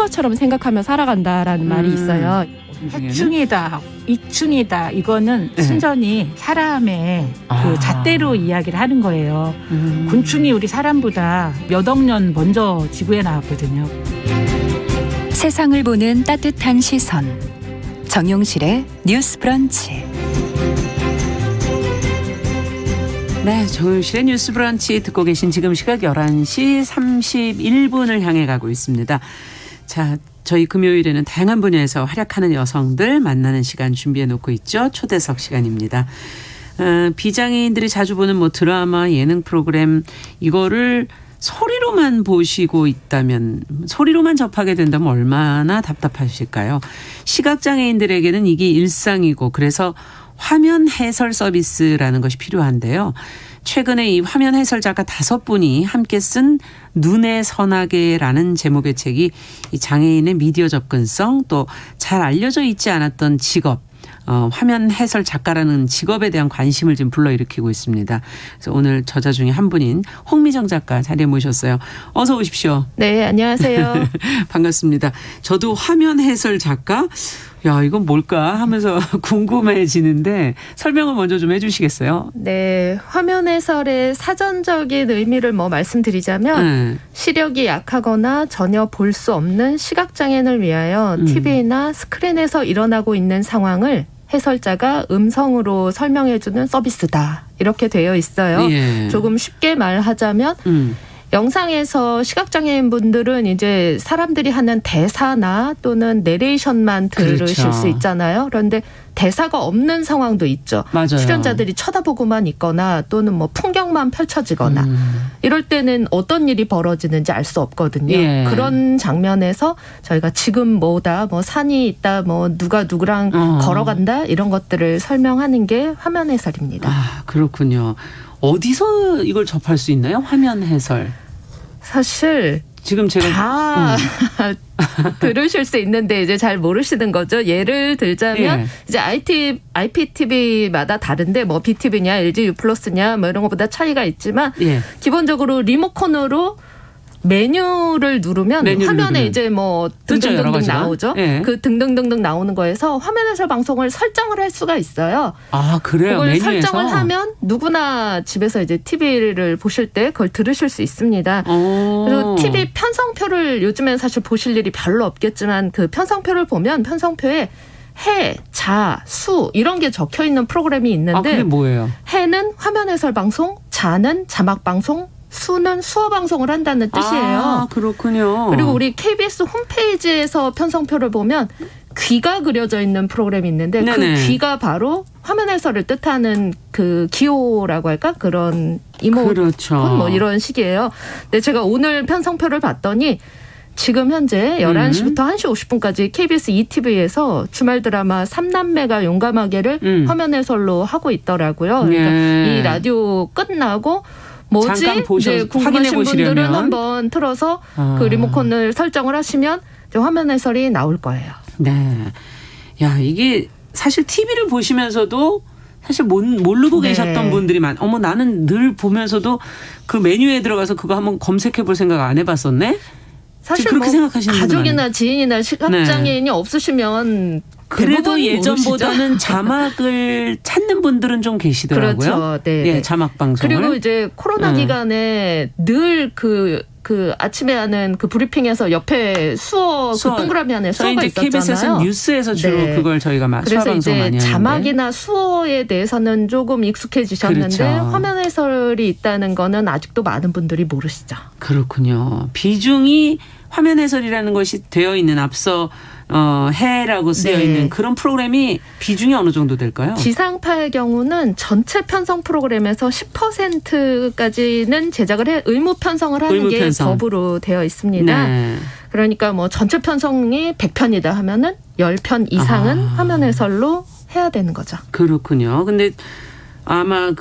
것처럼 생각하며 살아간다라는 말이 있어요. 해충이다, 이충이다, 이거는 네. 순전히 사람의 그 잣대로 이야기를 하는 거예요. 곤충이 우리 사람보다 몇 억 년 먼저 지구에 나왔거든요. 세상을 보는 따뜻한 시선. 정용실의 뉴스 브런치. 네, 정용실의 뉴스 브런치 듣고 계신 지금 시각 11시 31분을 향해 가고 있습니다. 자, 저희 금요일에는 다양한 분야에서 활약하는 여성들 만나는 시간 준비해 놓고 있죠. 초대석 시간입니다. 비장애인들이 자주 보는 뭐 드라마, 예능 프로그램 이거를 소리로만 보시고 있다면, 소리로만 접하게 된다면 얼마나 답답하실까요? 시각장애인들에게는 이게 일상이고 그래서 화면 해설 서비스라는 것이 필요한데요. 최근에 이 화면 해설 작가 5분이 함께 쓴 눈의 선하게라는 제목의 책이 이 장애인의 미디어 접근성 또 잘 알려져 있지 않았던 직업, 화면 해설 작가라는 직업에 대한 관심을 지금 불러일으키고 있습니다. 그래서 오늘 저자 중에 한 분인 홍미정 작가 자리에 모셨어요. 어서 오십시오. 네, 안녕하세요. 반갑습니다. 저도 화면 해설 작가, 야, 이건 뭘까 하면서 궁금해지는데 설명을 먼저 좀 해주시겠어요? 네, 화면 해설의 사전적인 의미를 말씀드리자면 시력이 약하거나 전혀 볼 수 없는 시각장애인을 위하여 TV나 스크린에서 일어나고 있는 상황을 해설자가 음성으로 설명해주는 서비스다. 이렇게 되어 있어요. 예. 조금 쉽게 말하자면 영상에서 시각장애인 분들은 이제 사람들이 하는 대사나 또는 내레이션만 들으실 그렇죠. 수 있잖아요. 그런데 대사가 없는 상황도 있죠. 맞아요. 출연자들이 쳐다보고만 있거나 또는 풍경만 펼쳐지거나 이럴 때는 어떤 일이 벌어지는지 알 수 없거든요. 예. 그런 장면에서 저희가 지금 뭐다, 산이 있다, 누가 누구랑 걸어간다 이런 것들을 설명하는 게 화면 해설입니다. 아, 그렇군요. 어디서 이걸 접할 수 있나요? 화면 해설. 사실 지금 제가 다 들으실 수 있는데 이제 잘 모르시는 거죠. 예를 들자면 예. 이제 IPTV마다 다른데 BTV냐 LG U+냐 이런 것보다 차이가 있지만 예. 기본적으로 리모컨으로 메뉴를 누르면 화면에 이제 등등등등 나오죠. 예. 그 등등등등 나오는 거에서 화면 해설 방송을 설정을 할 수가 있어요. 아, 그래요? 그걸 메뉴에서? 설정을 하면 누구나 집에서 이제 TV를 보실 때 그걸 들으실 수 있습니다. 그리고 TV 편성표를 요즘엔 사실 보실 일이 별로 없겠지만 그 편성표를 보면 편성표에 해, 자, 수 이런 게 적혀 있는 프로그램이 있는데 그게 뭐예요? 해는 화면 해설 방송, 자는 자막 방송, 수는 수어 방송을 한다는 뜻이에요. 아, 그렇군요. 그리고 우리 KBS 홈페이지에서 편성표를 보면 귀가 그려져 있는 프로그램이 있는데 네네. 그 귀가 바로 화면 해설을 뜻하는 그 기호라고 할까? 그런 이모콘 그렇죠. 이런 식이에요. 근데 제가 오늘 편성표를 봤더니 지금 현재 11시부터 1시 50분까지 KBS ETV에서 주말 드라마 삼남매가 용감하게를 화면 해설로 하고 있더라고요. 그러니까 예. 이 라디오 끝나고 잠깐 이제 궁금하신 분들은 한번 틀어서 그 리모컨을 설정을 하시면 이제 화면 해설이 나올 거예요. 네. 야, 이게 사실 TV를 보시면서도 사실 모르고 네. 계셨던 분들이 어머, 나는 늘 보면서도 그 메뉴에 들어가서 그거 한번 검색해 볼 생각 안 해봤었네? 사실 그렇게 생각하시는 분들 가족이나 지인이나 시각장애인이 없으시면 그래도 대부분이 예전보다는 모르시죠? 자막을 찾는 분들은 좀 계시더라고요. 그렇죠. 네. 예, 자막 방송을. 그리고 이제 코로나 기간에 늘 그 아침에 하는 그 브리핑에서 옆에 수어 그 동그라미 안에 수어가 이제 있었잖아요. KBS에서는 뉴스에서 주로 네. 그걸 저희가 수화 그래서 방송 이제 많이 하는데. 자막이나 수어에 대해서는 조금 익숙해지셨는데 그렇죠. 화면 해설이 있다는 거는 아직도 많은 분들이 모르시죠. 그렇군요. 비중이 화면 해설이라는 것이 되어 있는 앞서 해라고 쓰여 네. 있는 그런 프로그램이 비중이 어느 정도 될까요? 지상파의 경우는 전체 편성 프로그램에서 10%까지는 제작을 의무 편성을 하는 의무 게 편성. 법으로 되어 있습니다. 네. 그러니까 전체 편성이 100편이다 하면은 10편 이상은 화면 해설로 해야 되는 거죠. 그렇군요. 근데 아마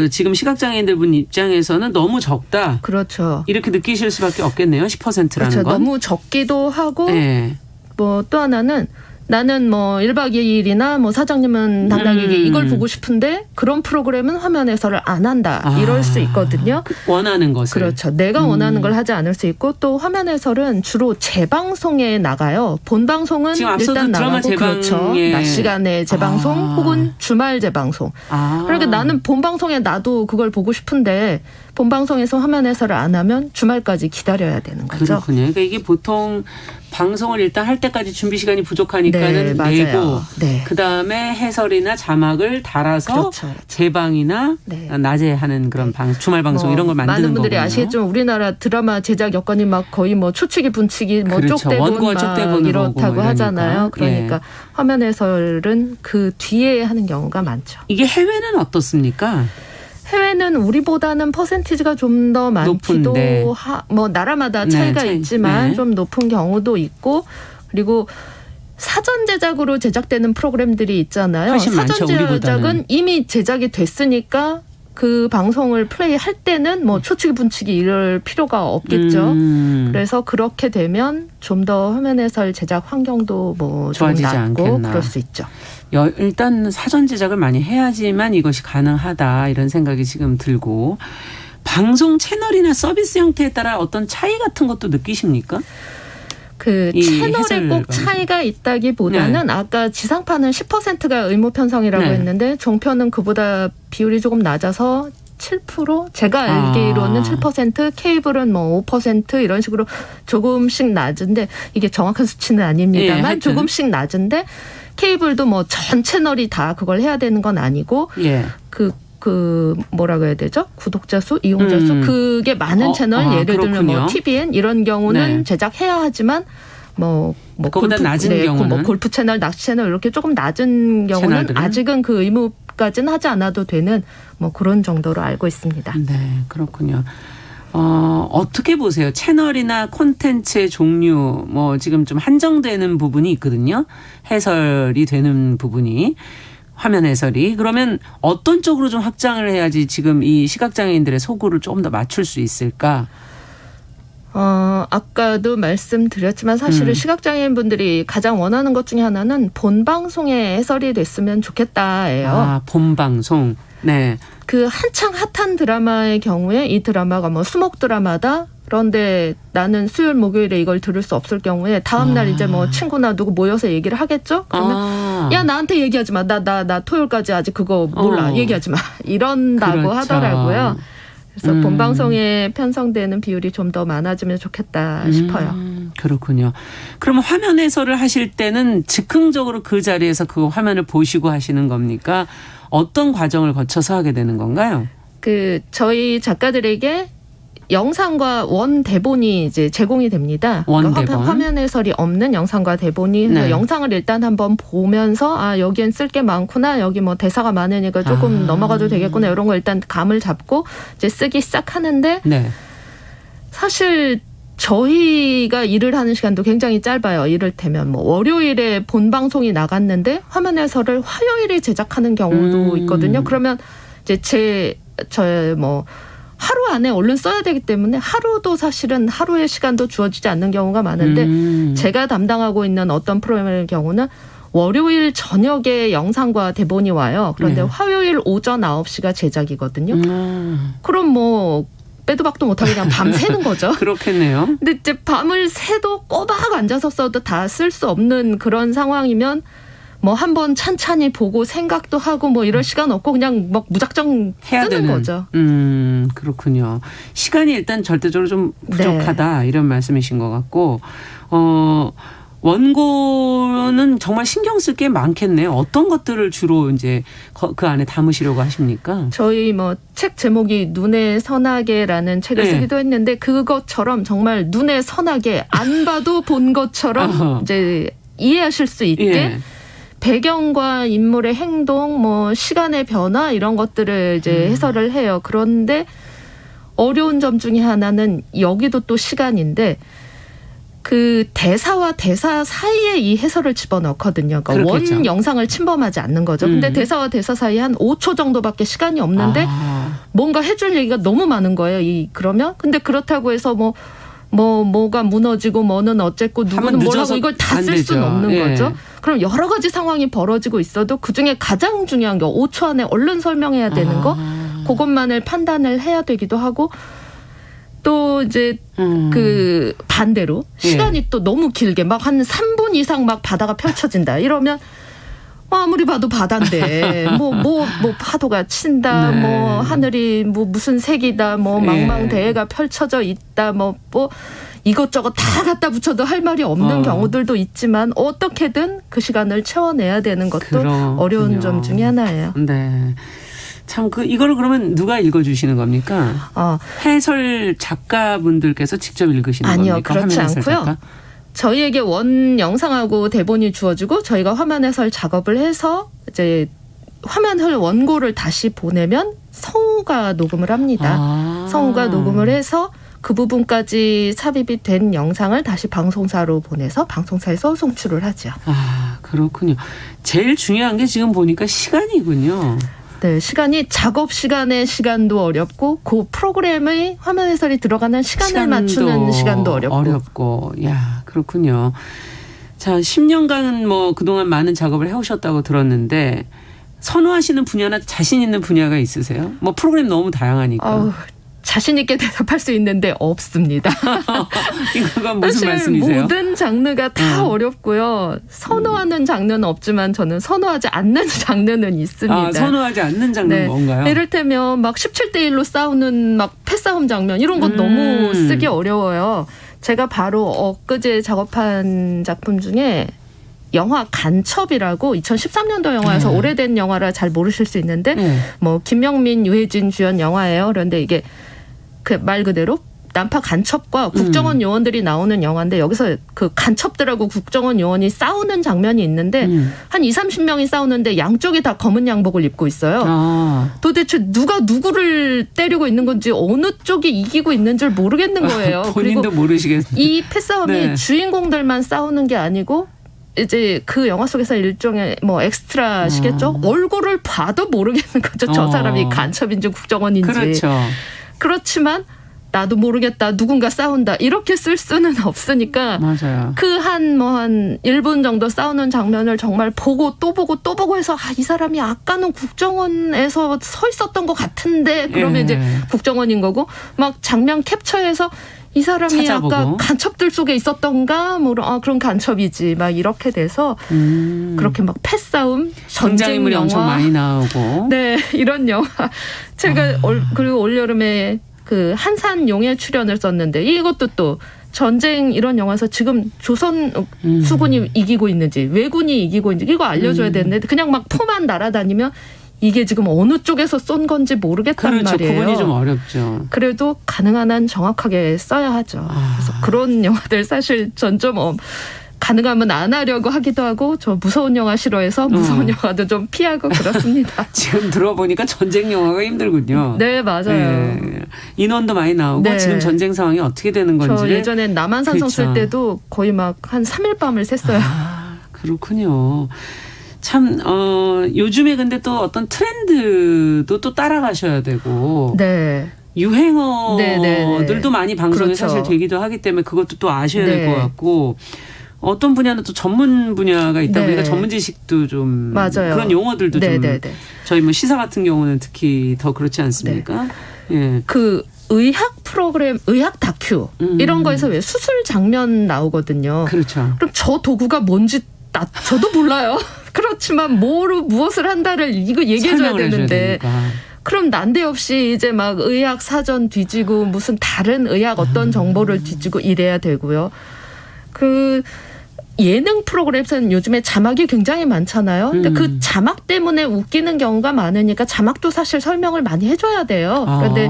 지금 시각장애인들 분 입장에서는 너무 적다. 그렇죠. 이렇게 느끼실 수밖에 없겠네요. 10%라는 그렇죠. 건. 너무 적기도 하고 네. 또 하나는 나는 뭐 1박 2일이나 뭐 사장님은 당당하게 이걸 보고 싶은데 그런 프로그램은 화면 해설을 안 한다. 이럴 수 있거든요. 원하는 것을. 그렇죠. 내가 원하는 걸 하지 않을 수 있고 또 화면 해설은 주로 재방송에 나가요. 본 방송은 지금 앞서도 일단 드라마 나가고 그렇죠. 낮 시간에 재방송 혹은 주말 재방송. 그러니까 나는 본 방송에 나도 그걸 보고 싶은데 본 방송에서 화면 해설을 안 하면 주말까지 기다려야 되는 거죠. 그렇군요. 그러니까 이게 보통 방송을 일단 할 때까지 준비 시간이 부족하니까는 네, 내고 네. 그다음에 해설이나 자막을 달아서 그렇죠. 재방이나 네. 낮에 하는 그런 주말 방송 이런 걸 만드는 많은 분들이 거군요. 아시겠지만 우리나라 드라마 제작 여건이 막 거의 뭐 초치기 분치기 뭐 그렇죠. 쪽대본 원고와 막 쪽대본으로 이렇다고 오고 하잖아요. 그러니까 예. 화면 해설은 그 뒤에 하는 경우가 많죠. 이게 해외는 어떻습니까? 해외는 우리보다는 퍼센티지가 좀 더 많기도 높은데. 뭐 나라마다 네, 차이가 차이. 있지만 네. 좀 높은 경우도 있고 그리고 사전 제작으로 제작되는 프로그램들이 있잖아요. 훨씬 많죠, 사전 우리보다는. 제작은 이미 제작이 됐으니까 그 방송을 플레이할 때는 뭐 초치기 분치기 이럴 필요가 없겠죠. 그래서 그렇게 되면 좀 더 화면 해설 제작 환경도 뭐 좀 좋아지지 낮고 않겠나. 그럴 수 있죠. 일단 사전 제작을 많이 해야지만 이것이 가능하다 이런 생각이 지금 들고 방송 채널이나 서비스 형태에 따라 어떤 차이 같은 것도 느끼십니까? 그 이 채널에 해설 꼭 방송. 차이가 있다기보다는 아까 지상파는 10%가 의무 편성이라고 네. 했는데 종편은 그보다 비율이 조금 낮아서 7%? 제가 알기로는 7%, 케이블은 뭐 5% 이런 식으로 조금씩 낮은데 이게 정확한 수치는 예, 아닙니다만 하여튼. 조금씩 낮은데 케이블도 뭐 전 채널이 다 그걸 해야 되는 건 아니고 예. 그 뭐라고 해야 되죠? 구독자 수, 이용자 수 그게 많은 채널 예를 들면 뭐 그렇군요. TVN 이런 경우는 네. 제작해야 하지만 뭐 그거보다 낮은 경우는? 뭐 골프 채널, 낚시 채널 이렇게 조금 낮은 경우는 채널들은? 아직은 그 의무까지는 하지 않아도 되는 뭐 그런 정도로 알고 있습니다. 네, 그렇군요. 어떻게 보세요? 채널이나 콘텐츠의 종류, 뭐 지금 좀 한정되는 부분이 있거든요. 해설이 되는 부분이. 화면 해설이. 그러면 어떤 쪽으로 좀 확장을 해야지 지금 이 시각장애인들의 소구를 조금 더 맞출 수 있을까? 아까도 말씀드렸지만 사실은 시각장애인 분들이 가장 원하는 것 중에 하나는 본 방송에 해설이 됐으면 좋겠다예요. 본 방송. 네. 그 한창 핫한 드라마의 경우에 이 드라마가 뭐 수목 드라마다. 그런데 나는 수요일 목요일에 이걸 들을 수 없을 경우에 다음 날 이제 뭐 친구나 누구 모여서 얘기를 하겠죠? 그러면 야 나한테 얘기하지 마. 나 토요일까지 아직 그거 몰라. 얘기하지 마. 이런다고 그렇죠. 하더라고요. 그래서 본 방송에 편성되는 비율이 좀 더 많아지면 좋겠다 싶어요. 그렇군요. 그러면 화면 해설을 하실 때는 즉흥적으로 그 자리에서 그 화면을 보시고 하시는 겁니까? 어떤 과정을 거쳐서 하게 되는 건가요? 그 저희 작가들에게 영상과 원 대본이 이제 제공이 됩니다. 원 그러니까 대본. 화면 해설이 없는 영상과 대본이 네. 영상을 일단 한번 보면서 여기엔 쓸 게 많구나. 여기 뭐 대사가 많으니까 조금 넘어가도 되겠구나. 이런 거 일단 감을 잡고 이제 쓰기 시작하는데 네. 사실 저희가 일을 하는 시간도 굉장히 짧아요. 이를테면 뭐 월요일에 본 방송이 나갔는데 화면 해설을 화요일에 제작하는 경우도 있거든요. 그러면 이제 뭐 하루 안에 얼른 써야 되기 때문에 하루도 사실은 하루의 시간도 주어지지 않는 경우가 많은데 제가 담당하고 있는 어떤 프로그램의 경우는 월요일 저녁에 영상과 대본이 와요. 그런데 네. 화요일 오전 9시가 제작이거든요. 그럼 뭐 빼도 박도 못하게 그냥 밤새는 거죠. 그렇겠네요. 근데 이제 밤을 새도 꼬박 앉아서 써도 다 쓸 수 없는 그런 상황이면 뭐 한번 찬찬히 보고 생각도 하고 뭐 이럴 시간 없고 그냥 막 무작정 해야 쓰는 되는 거죠. 그렇군요. 시간이 일단 절대적으로 좀 부족하다 이런 말씀이신 것 같고 원고는 정말 신경 쓸 게 많겠네요. 어떤 것들을 주로 이제 그 안에 담으시려고 하십니까? 저희 뭐 책 제목이 눈에 선하게라는 책을 네. 쓰기도 했는데 그것처럼 정말 눈에 선하게 안 봐도 본 것처럼 이제 이해하실 수 있게 예. 배경과 인물의 행동, 뭐 시간의 변화 이런 것들을 이제 해설을 해요. 그런데 어려운 점 중에 하나는 여기도 또 시간인데 그 대사와 대사 사이에 이 해설을 집어넣거든요. 그러니까 그렇겠죠. 원 영상을 침범하지 않는 거죠. 근데 대사와 대사 사이에 한 5초 정도밖에 시간이 없는데 뭔가 해줄 얘기가 너무 많은 거예요. 그러면 근데 그렇다고 해서 뭐 뭐가 무너지고 뭐는 어쨌고 누구는 뭘 하고 이걸 다 쓸 수는 없는 거죠. 그럼 여러 가지 상황이 벌어지고 있어도 그중에 가장 중요한 게 5초 안에 얼른 설명해야 되는 거 그것만을 판단을 해야 되기도 하고 또 이제 그 반대로 시간이 또 너무 길게 막 한 3분 이상 막 바다가 펼쳐진다 이러면 아무리 봐도 바다인데 뭐 파도가 친다 네. 뭐 하늘이 뭐 무슨 색이다 뭐 망망대해가 펼쳐져 있다 뭐 이것저것 다 갖다 붙여도 할 말이 없는 경우들도 있지만 어떻게든 그 시간을 채워내야 되는 것도 그렇군요. 어려운 점 중에 하나예요. 네. 참 이거를 그러면 누가 읽어주시는 겁니까? 해설 작가분들께서 직접 읽으시는 아니요, 겁니까? 그렇지 화면 해설 않고요. 작가? 저희에게 원 영상하고 대본이 주어지고 저희가 화면 해설 작업을 해서 이제 화면 해설 원고를 다시 보내면 성우가 녹음을 합니다. 성우가 녹음을 해서 그 부분까지 삽입이 된 영상을 다시 방송사로 보내서 방송사에서 송출을 하죠. 그렇군요. 제일 중요한 게 지금 보니까 시간이군요. 네, 시간이 작업 시간의 시간도 어렵고 그 프로그램의 화면 해설이 들어가는 시간을 맞추는 시간도 어렵고. 야, 그렇군요. 자, 10년간 뭐 그동안 많은 작업을 해오셨다고 들었는데 선호하시는 분야나 자신 있는 분야가 있으세요? 뭐 프로그램 너무 다양하니까. 자신 있게 대답할 수 있는데 없습니다. 이거가 무슨 사실 말씀이세요? 모든 장르가 다 어렵고요. 선호하는 장르는 없지만 저는 선호하지 않는 장르는 있습니다. 선호하지 않는 장르는 뭔가요? 이를테면 막 17대 1로 싸우는 막 패싸움 장면 이런 건 너무 쓰기 어려워요. 제가 바로 엊그제 작업한 작품 중에 영화 간첩이라고 2013년도 영화여서 오래된 영화라 잘 모르실 수 있는데 뭐 김명민, 유해진 주연 영화예요. 그런데 이게 그 말 그대로 난파 간첩과 국정원 요원들이 나오는 영화인데 여기서 그 간첩들하고 국정원 요원이 싸우는 장면이 있는데 한 20-30명이 싸우는데 양쪽이 다 검은 양복을 입고 있어요. 도대체 누가 누구를 때리고 있는 건지 어느 쪽이 이기고 있는 줄 모르겠는 거예요. 본인도 그리고 모르시겠어요. 이 패싸움이 주인공들만 싸우는 게 아니고 이제 그 영화 속에서 일종의 뭐 엑스트라시겠죠. 얼굴을 봐도 모르겠는 거죠. 저 사람이 간첩인지 국정원인지. 그렇죠. 그렇지만 나도 모르겠다. 누군가 싸운다. 이렇게 쓸 수는 없으니까. 맞아요. 그 한 1분 정도 싸우는 장면을 정말 보고 또 보고 또 보고 해서 이 사람이 아까는 국정원에서 서 있었던 것 같은데 그러면 이제 국정원인 거고 막 장면 캡처해서 이 사람이 찾아보고. 아까 간첩들 속에 있었던가 그럼 간첩이지 막 이렇게 돼서 그렇게 막 패싸움 전쟁 등장인물이 영화 엄청 많이 나오고 네 이런 영화 제가 그리고 올여름에 그 한산용의 출연을 썼는데 이것도 또 전쟁 이런 영화에서 지금 조선 수군이 이기고 있는지 왜군이 이기고 있는지 이거 알려줘야 되는데 그냥 막 포만 날아다니면 이게 지금 어느 쪽에서 쏜 건지 모르겠단 말이에요. 구분이 좀 어렵죠. 그래도 가능한 한 정확하게 써야 하죠. 그래서 그런 영화들 사실 전 좀 가능하면 안 하려고 하기도 하고 저 무서운 영화 싫어해서 무서운 영화도 좀 피하고 그렇습니다. 지금 들어보니까 전쟁 영화가 힘들군요. 네, 맞아요. 네. 인원도 많이 나오고 지금 전쟁 상황이 어떻게 되는 건지. 저 예전에 남한산성 쓸 때도 거의 막 한 3일 밤을 샜어요. 그렇군요. 참 요즘에 근데 또 어떤 트렌드도 또 따라가셔야 되고 유행어들도 많이 방송에 사실 되기도 하기 때문에 그것도 또 아셔야 될 것 같고 어떤 분야는 또 전문 분야가 있다 보니까 전문 지식도 좀 그런 용어들도 좀 저희 뭐 시사 같은 경우는 특히 더 그렇지 않습니까? 그 의학 프로그램, 의학 다큐 이런 거에서 왜 수술 장면 나오거든요. 그렇죠. 그럼 저 도구가 뭔지 저도 몰라요. 그렇지만 무엇을 한다를 이거 얘기해줘야 되는데 그럼 난데없이 이제 막 의학 사전 뒤지고 무슨 다른 의학 어떤 정보를 뒤지고 이래야 되고요. 그 예능 프로그램에서는 요즘에 자막이 굉장히 많잖아요. 근데 그 자막 때문에 웃기는 경우가 많으니까 자막도 사실 설명을 많이 해줘야 돼요. 그런데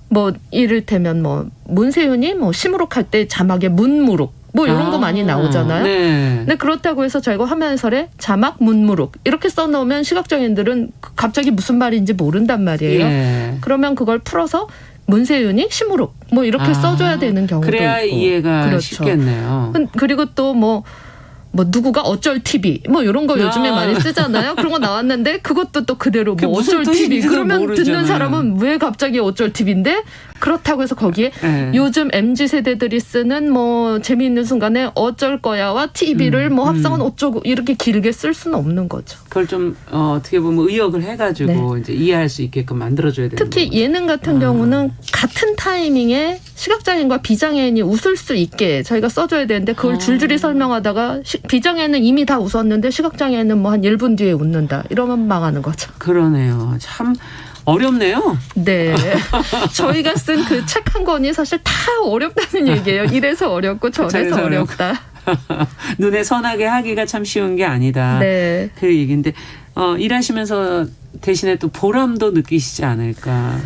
뭐 이를테면 뭐 문세윤이 뭐 시무룩 할 때 자막에 문무룩 뭐 이런 거 많이 나오잖아요. 근데 그렇다고 해서 저희가 화면 해설에 자막 문무룩 이렇게 써놓으면 시각장애인들은 갑자기 무슨 말인지 모른단 말이에요. 그러면 그걸 풀어서 문세윤이 시무룩 뭐 이렇게 써줘야 되는 경우도 그래야 있고. 이해가 쉽겠네요. 그리고 또 뭐 누구가 어쩔 TV 뭐 이런 거 요즘에 많이 쓰잖아요. 그런 거 나왔는데 그것도 또 그대로 뭐 어쩔 TV 그러면 듣는 사람은 왜 갑자기 어쩔 TV인데 그렇다고 해서 거기에 네. 요즘 MZ 세대들이 쓰는 뭐 재미있는 순간에 어쩔 거야와 TV를 뭐 합성은 어쩌고 이렇게 길게 쓸 수는 없는 거죠. 그걸 좀 어떻게 보면 의역을 해가지고 이제 이해할 수 있게끔 만들어줘야 되는 특히 거군요. 예능 같은 경우는 같은 타이밍에 시각장애인과 비장애인이 웃을 수 있게 저희가 써줘야 되는데 그걸 줄줄이 설명하다가 비장애인은 이미 다 웃었는데 시각장애인은 뭐 한 1분 뒤에 웃는다. 이러면 망하는 거죠. 그러네요. 참 어렵네요. 네. 저희가 쓴 그 책 한 권이 사실 다 어렵다는 얘기예요. 이래서 어렵고 저래서 어렵다. 눈에 선하게 하기가 참 쉬운 게 아니다. 네. 그 얘기인데 일하시면서 대신에 또 보람도 느끼시지 않을까.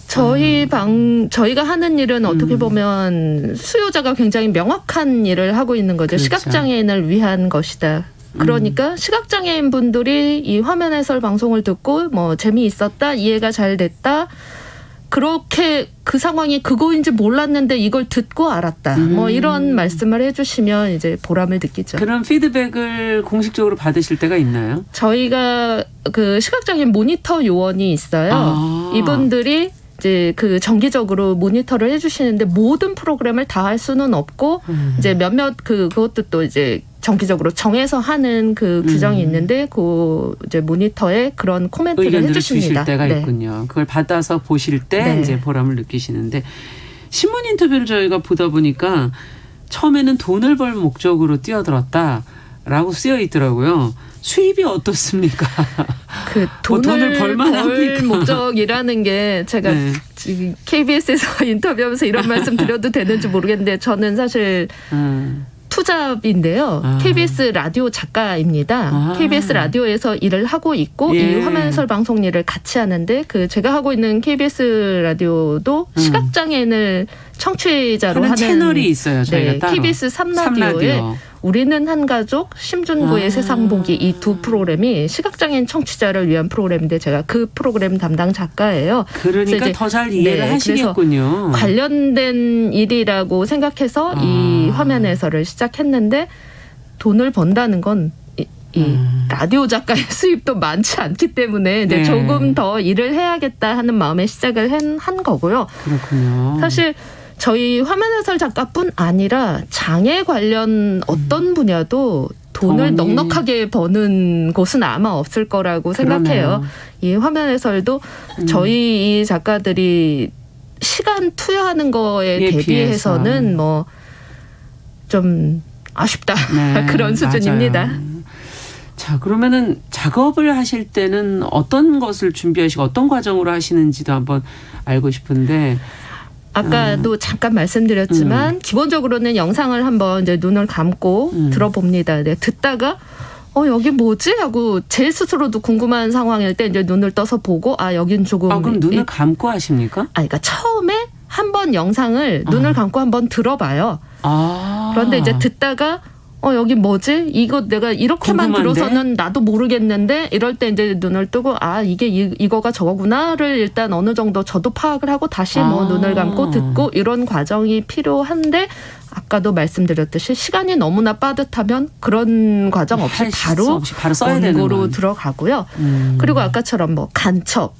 저희가 하는 일은 어떻게 보면 수요자가 굉장히 명확한 일을 하고 있는 거죠. 그렇죠. 시각장애인을 위한 것이다. 그러니까 시각장애인 분들이 이 화면 해설 방송을 듣고 뭐 재미있었다, 이해가 잘 됐다. 그렇게 그 상황이 그거인지 몰랐는데 이걸 듣고 알았다. 뭐 이런 말씀을 해주시면 이제 보람을 느끼죠. 그런 피드백을 공식적으로 받으실 때가 있나요? 저희가 그 시각장애인 모니터 요원이 있어요. 이분들이 이제 그 정기적으로 모니터를 해주시는데 모든 프로그램을 다 할 수는 없고 이제 몇몇 그것도 또 이제 정기적으로 정해서 하는 그 규정이 있는데 그 이제 모니터에 그런 코멘트를 의견들을 해주십니다. 주실 때가 네. 있군요. 그걸 받아서 보실 때 네. 이제 보람을 느끼시는데 신문 인터뷰를 저희가 보다 보니까 처음에는 돈을 벌 목적으로 뛰어들었다라고 쓰여 있더라고요. 수입이 어떻습니까? 그 뭐 돈을 벌 벌 만합니까? 목적이라는 게 제가 네. 지금 KBS에서 인터뷰하면서 이런 말씀 드려도 되는지 모르겠는데 저는 사실 투잡인데요. KBS 라디오 작가입니다. KBS 라디오에서 일을 하고 있고 예. 이 화면 해설 방송 일을 같이 하는데 그 제가 하고 있는 KBS 라디오도 시각장애인을 청취자로 하는 채널이 있어요. 저희가 네, 따로. KBS 3라디오에 우리는 한 가족, 심준구의 세상 보기 이 두 프로그램이 시각장애인 청취자를 위한 프로그램인데 제가 그 프로그램 담당 작가예요. 그러니까 더 잘 이해를 네, 하시겠군요. 관련된 일이라고 생각해서 이 화면 해설을 시작했는데 돈을 번다는 건 이 라디오 작가의 수입도 많지 않기 때문에 이제 네. 조금 더 일을 해야겠다 하는 마음에 시작을 한 거고요. 그렇군요. 사실 저희 화면 해설 작가뿐 아니라 장애 관련 어떤 분야도 돈을 돈이. 넉넉하게 버는 곳은 아마 없을 거라고 생각해요. 이 화면 해설도 저희 이 작가들이 시간 투여하는 거에 예, 대비해서는 뭐 좀 아쉽다. 네, 그런 수준입니다. 맞아요. 자, 그러면은 작업을 하실 때는 어떤 것을 준비하시고 어떤 과정으로 하시는지도 한번 알고 싶은데. 아까도 잠깐 말씀드렸지만 기본적으로는 영상을 한번 이제 눈을 감고 들어봅니다. 네, 듣다가 여기 뭐지? 하고 제 스스로도 궁금한 상황일 때 이제 눈을 떠서 보고 여긴 조금 그럼 눈을 감고 하십니까? 그러니까 처음에 한번 영상을 눈을 감고 한번 들어봐요. 그런데 이제 듣다가 여기 뭐지? 이거 내가 이렇게만 궁금한데? 들어서는 나도 모르겠는데 이럴 때 이제 눈을 뜨고 이게 이거가 저거구나를 일단 어느 정도 저도 파악을 하고 다시 뭐 눈을 감고 듣고 이런 과정이 필요한데 아까도 말씀드렸듯이 시간이 너무나 빠듯하면 그런 과정 없이 바로 써야 되는 원고로 건. 들어가고요. 그리고 아까처럼 뭐 간첩,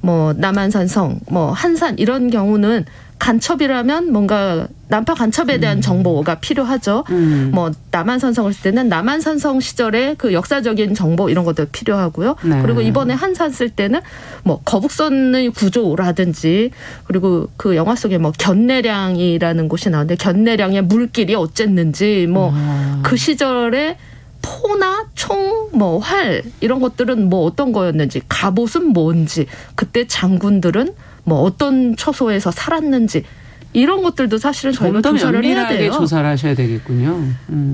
뭐 남한산성, 뭐 한산 이런 경우는 간첩이라면 뭔가 난파 간첩에 대한 정보가 필요하죠. 뭐 남한산성을 쓸 때는 남한산성 시절의 그 역사적인 정보 이런 것도 필요하고요. 네. 그리고 이번에 한산 쓸 때는 뭐 거북선의 구조라든지 그리고 그 영화 속에 뭐 견내량이라는 곳이 나오는데 견내량의 물길이 어쨌는지 뭐 그 시절에 포나 총, 뭐 활 이런 것들은 뭐 어떤 거였는지 갑옷은 뭔지 그때 장군들은 뭐 어떤 처소에서 살았는지 이런 것들도 사실은 저희가 좀 더 조사를 해야 면밀하게 돼요. 조사를 하셔야 되겠군요.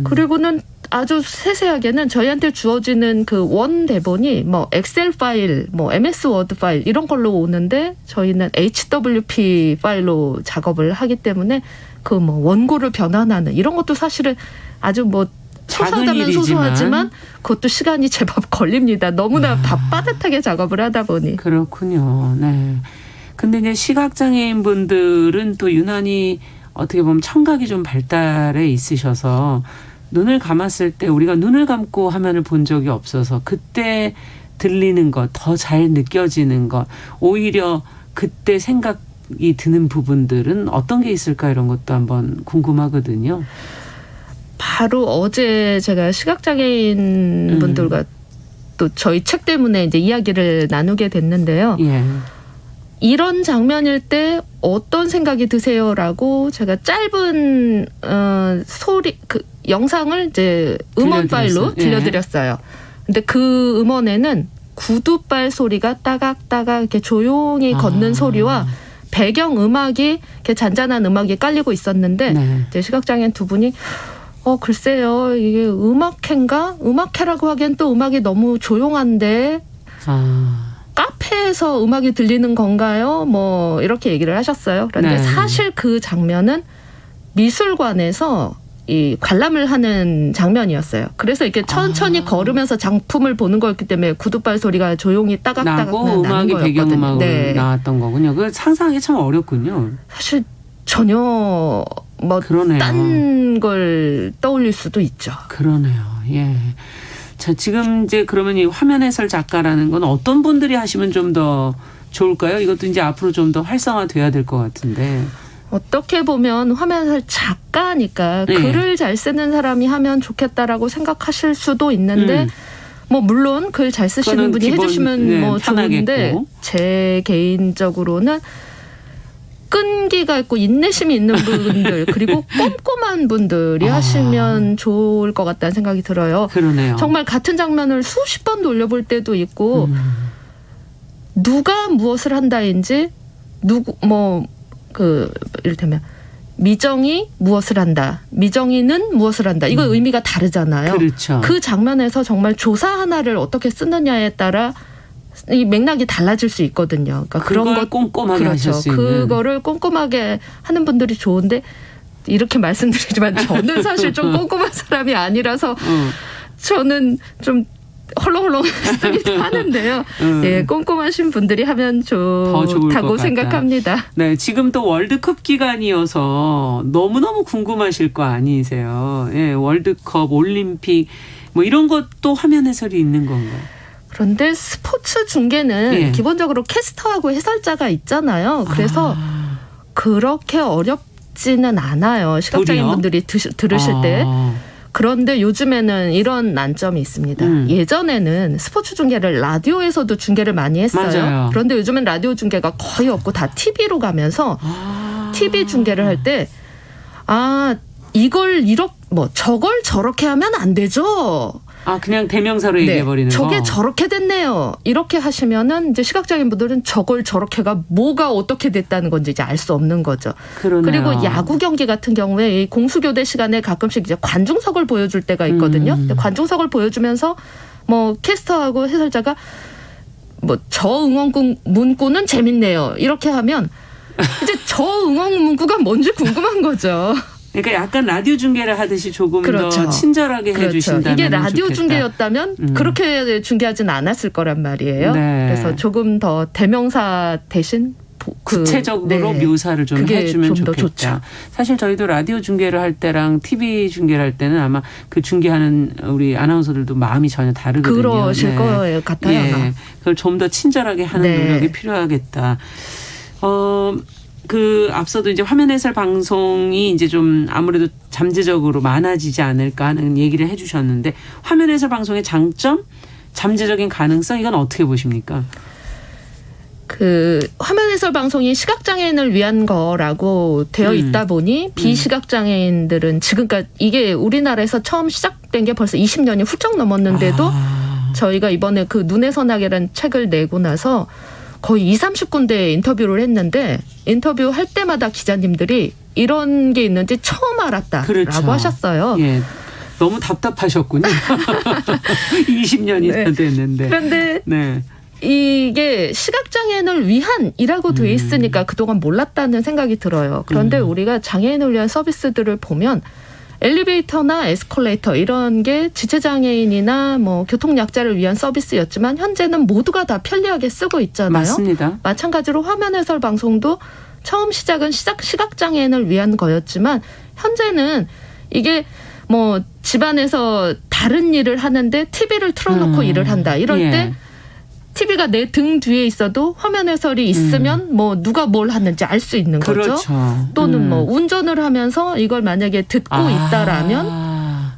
그리고는 아주 세세하게는 저희한테 주어지는 그 원 대본이 뭐 엑셀 파일, 뭐 MS 워드 파일 이런 걸로 오는데 저희는 HWP 파일로 작업을 하기 때문에 그 뭐 원고를 변환하는 이런 것도 사실은 아주 뭐 소소하다면 소소하지만 그것도 시간이 제법 걸립니다. 너무나 빠듯하게 작업을 하다 보니. 그렇군요. 네. 근데 이제 시각장애인 분들은 또 유난히 어떻게 보면 청각이 좀 발달해 있으셔서 눈을 감았을 때 우리가 눈을 감고 화면을 본 적이 없어서 그때 들리는 것, 더 잘 느껴지는 것, 오히려 그때 생각이 드는 부분들은 어떤 게 있을까 이런 것도 한번 궁금하거든요. 바로 어제 제가 시각장애인 분들과 또 저희 책 때문에 이제 이야기를 나누게 됐는데요. 예. 이런 장면일 때 어떤 생각이 드세요라고 제가 짧은 소리 영상을 이제 음원 파일로 들려드렸어요. 근데 그 음원에는 구두발 소리가 따각따각 이렇게 조용히 걷는 소리와 배경 음악이 이렇게 잔잔한 음악이 깔리고 있었는데 네. 이제 시각장애인 두 분이 글쎄요 이게 음악회인가? 음악회라고 하기엔 또 음악이 너무 조용한데 카페에서 음악이 들리는 건가요? 뭐 이렇게 얘기를 하셨어요. 그런데 네. 사실 그 장면은 미술관에서 이 관람을 하는 장면이었어요. 그래서 이렇게 천천히 걸으면서 작품을 보는 거였기 때문에 구두발 소리가 조용히 따각따각 나고 나는 음악이 거였거든요. 배경음악으로 네. 나왔던 거군요. 그 상상하기 참 어렵군요. 사실 전혀 뭐 그러네요. 딴 걸 떠올릴 수도 있죠. 그러네요. 예. 자, 지금 이제 그러면 이 화면 해설 작가라는 건 어떤 분들이 하시면 좀 더 좋을까요? 이것도 이제 앞으로 좀 더 활성화돼야 될 것 같은데. 어떻게 보면 화면 해설 작가니까 네. 글을 잘 쓰는 사람이 하면 좋겠다라고 생각하실 수도 있는데 뭐 물론 글 잘 쓰시는 그거는 분이 기본, 해주시면 네, 뭐 좋은데 편하겠고. 제 개인적으로는 끈기가 있고 인내심이 있는 분들 그리고 꼼꼼한 분들이 하시면 좋을 것 같다는 생각이 들어요. 그러네요. 정말 같은 장면을 수십 번 돌려볼 때도 있고 누가 무엇을 한다인지 이를테면 미정이 무엇을 한다. 미정이는 무엇을 한다. 이거 의미가 다르잖아요. 그렇죠. 그 장면에서 정말 조사 하나를 어떻게 쓰느냐에 따라 이 맥락이 달라질 수 있거든요. 그러니까 그런 그걸 것 꼼꼼하게 그렇죠. 하실 수 있는. 그거를 꼼꼼하게 하는 분들이 좋은데 이렇게 말씀드리지만 저는 사실 좀 꼼꼼한 사람이 아니라서 저는 좀 헐렁헐렁 쓰기도 하는데요. 예, 꼼꼼하신 분들이 하면 더 좋을 것 좋다고 같다. 생각합니다. 네, 지금 또 월드컵 기간이어서 너무너무 궁금하실 거 아니세요? 예, 월드컵, 올림픽 뭐 이런 것도 화면 해설이 있는 건가요? 그런데 스포츠 중계는 예. 기본적으로 캐스터하고 해설자가 있잖아요. 그래서 그렇게 어렵지는 않아요. 시각장애인 도리어? 분들이 들으실 때. 그런데 요즘에는 이런 난점이 있습니다. 예전에는 스포츠 중계를 라디오에서도 중계를 많이 했어요. 맞아요. 그런데 요즘엔 라디오 중계가 거의 없고 다 TV로 가면서 TV 중계를 할 때 이걸 저걸 저렇게 하면 안 되죠. 그냥 대명사로 얘기해버리는 거. 저게 저렇게 됐네요. 이렇게 하시면은 이제 시각장애인 분들은 저걸 저렇게가 뭐가 어떻게 됐다는 건지 이제 알 수 없는 거죠. 그러네요. 그리고 야구 경기 같은 경우에 이 공수교대 시간에 가끔씩 이제 관중석을 보여줄 때가 있거든요. 관중석을 보여주면서 뭐 캐스터하고 해설자가 저 응원 문구는 재밌네요. 이렇게 하면 이제 저 응원 문구가 뭔지 궁금한 거죠. 그러니까 약간 라디오 중계를 하듯이 조금 그렇죠. 더 친절하게 해주신다면 이게 라디오 좋겠다. 중계였다면 그렇게 중계하진 않았을 거란 말이에요. 네. 그래서 조금 더 대명사 대신 구체적으로 묘사를 좀 그게 해주면 좀 더 좋겠다. 좋죠. 사실 저희도 라디오 중계를 할 때랑 TV 중계를 할 때는 아마 그 중계하는 우리 아나운서들도 마음이 전혀 다르거든요. 그러실 거예요 같아요. 아마. 그걸 좀 더 친절하게 하는 네. 노력이 필요하겠다. 앞서도 이제 화면 해설 방송이 이제 좀 아무래도 잠재적으로 많아지지 않을까 하는 얘기를 해 주셨는데 화면 해설 방송의 장점, 잠재적인 가능성 이건 어떻게 보십니까? 화면 해설 방송이 시각장애인을 위한 거라고 되어 있다 보니 비시각장애인들은 지금까지 이게 우리나라에서 처음 시작된 게 벌써 20년이 훌쩍 넘었는데도 저희가 이번에 눈의 선악이라는 책을 내고 나서 거의 20-30군데 인터뷰를 했는데 인터뷰할 때마다 기자님들이 이런 게 있는지 처음 알았다라고 그렇죠. 하셨어요. 예. 너무 답답하셨군요. 20년이나 됐는데. 그런데 네. 이게 시각장애인을 위한이라고 돼 있으니까 그동안 몰랐다는 생각이 들어요. 그런데 우리가 장애인을 위한 서비스들을 보면 엘리베이터나 에스컬레이터 이런 게 지체장애인이나 교통약자를 위한 서비스였지만 현재는 모두가 다 편리하게 쓰고 있잖아요. 맞습니다. 마찬가지로 화면 해설 방송도 처음 시작은 시각장애인을 위한 거였지만 현재는 이게 집안에서 다른 일을 하는데 TV를 틀어놓고 일을 한다. 이럴 때 TV가 내 등 뒤에 있어도 화면 해설이 있으면 뭐 누가 뭘 하는지 알 수 있는 거죠. 그렇죠. 또는 뭐 운전을 하면서 이걸 만약에 듣고 있다라면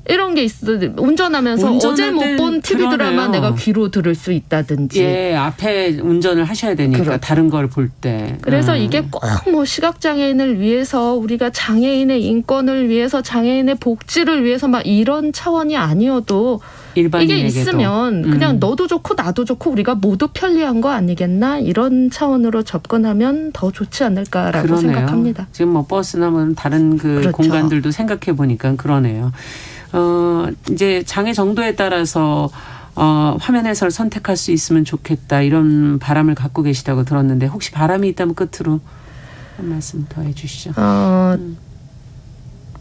이런 게 있어. 운전하면서 어제 못 본 TV 드라마 내가 귀로 들을 수 있다든지. 예, 앞에 운전을 하셔야 되니까 그렇죠. 다른 걸 볼 때. 그래서 이게 꼭 뭐 시각장애인을 위해서 우리가 장애인의 인권을 위해서 장애인의 복지를 위해서 막 이런 차원이 아니어도 이게 일반인에게도. 있으면 그냥 너도 좋고 나도 좋고 우리가 모두 편리한 거 아니겠나 이런 차원으로 접근하면 더 좋지 않을까라고 그러네요. 생각합니다. 지금 뭐 버스나 뭐 다른 그 그렇죠. 공간들도 생각해 보니까 그러네요. 이제 장애 정도에 따라서 화면 해설 선택할 수 있으면 좋겠다 이런 바람을 갖고 계시다고 들었는데 혹시 바람이 있다면 끝으로 한 말씀 더 해주시죠.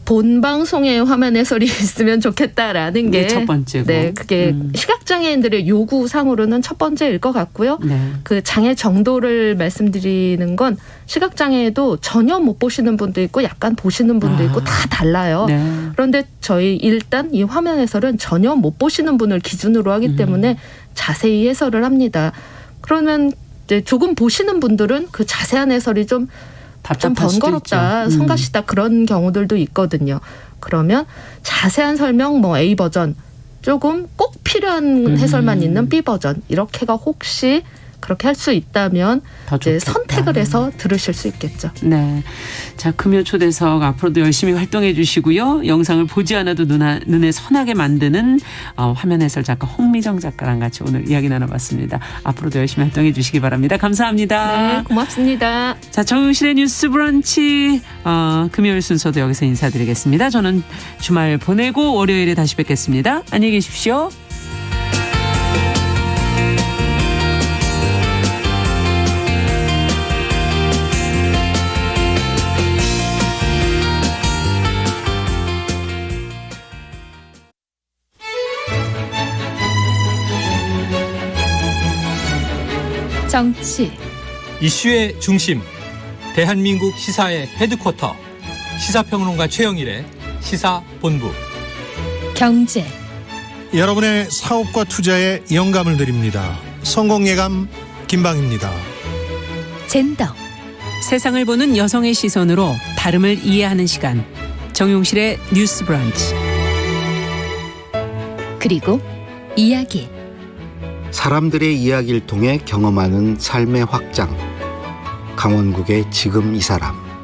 본 방송에 화면 해설이 있으면 좋겠다라는 게 첫 번째고. 네, 그게 시각장애인들의 요구상으로는 첫 번째일 것 같고요. 네. 그 장애 정도를 말씀드리는 건 시각장애에도 전혀 못 보시는 분도 있고 약간 보시는 분도 있고 다 달라요. 네. 그런데 저희 일단 이 화면 해설은 전혀 못 보시는 분을 기준으로 하기 때문에 자세히 해설을 합니다. 그러면 이제 조금 보시는 분들은 그 자세한 해설이 좀 답답할 수도 번거롭다, 있죠. 성가시다 그런 경우들도 있거든요. 그러면 자세한 설명 뭐 A 버전, 조금 꼭 필요한 해설만 있는 B 버전 이렇게가 혹시 그렇게 할 수 있다면 더 이제 좋겠다. 선택을 해서 들으실 수 있겠죠. 네. 자, 금요 초대석 앞으로도 열심히 활동해 주시고요. 영상을 보지 않아도 눈에 선하게 만드는 화면 해설 작가 홍미정 작가랑 같이 오늘 이야기 나눠봤습니다. 앞으로도 열심히 활동해 주시기 바랍니다. 감사합니다. 네, 고맙습니다. 자, 정용실의 뉴스 브런치 금요일 순서도 여기서 인사드리겠습니다. 저는 주말 보내고 월요일에 다시 뵙겠습니다. 안녕히 계십시오. 정치, 이슈의 중심, 대한민국 시사의 헤드쿼터, 시사평론가 최영일의 시사본부. 경제, 여러분의 사업과 투자에 영감을 드립니다. 성공예감 김방입니다. 젠더, 세상을 보는 여성의 시선으로 다름을 이해하는 시간. 정용실의 뉴스 브런치. 그리고 이야기. 사람들의 이야기를 통해 경험하는 삶의 확장. 강원국의 지금 이 사람.